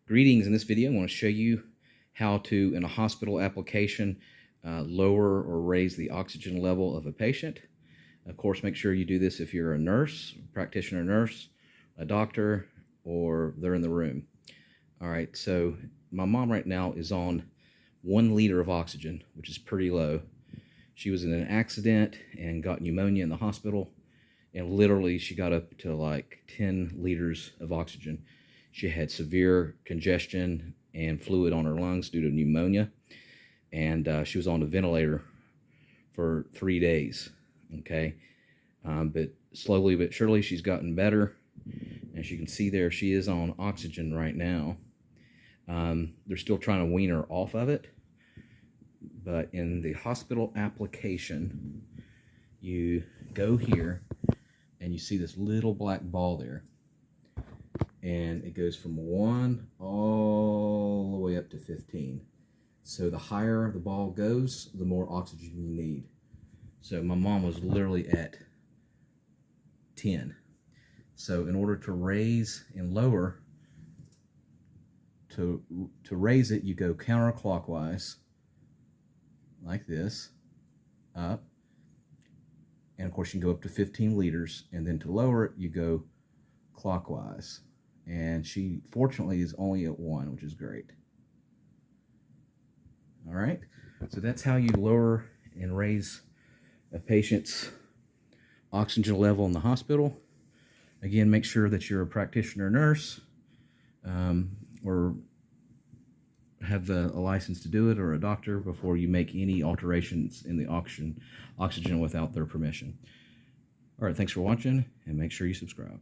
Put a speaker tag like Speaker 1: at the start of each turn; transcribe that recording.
Speaker 1: Greetings. In this video, I want to show you how to, in a hospital application, lower or raise the oxygen level of a patient. Of course, make sure you do this if you're a nurse, practitioner nurse, a doctor, or they're in the room. All right, so my mom right now is on 1 liter of oxygen, which is pretty low. She was in an accident and got pneumonia in the hospital, and literally she got up to like 10 liters of oxygen. She had severe congestion and fluid on her lungs due to pneumonia, and she was on a ventilator for 3 days. Okay, but slowly but surely she's gotten better. As you can see there, she is on oxygen right now. They're still trying to wean her off of it, but in the hospital application, you go here and you see this little black ball there, and it goes from 1 all the way up to 15. So the higher the ball goes, the more oxygen you need. So my mom was literally at 10. So in order to raise and lower, to raise it, you go counterclockwise, like this, up. And of course you can go up to 15 liters. And then to lower it, you go clockwise. And she, fortunately, is only at 1, which is great. All right, so that's how you lower and raise a patient's oxygen level in the hospital. Again, make sure that you're a practitioner nurse, or have a license to do it, or a doctor, before you make any alterations in the oxygen without their permission. All right, thanks for watching, and make sure you subscribe.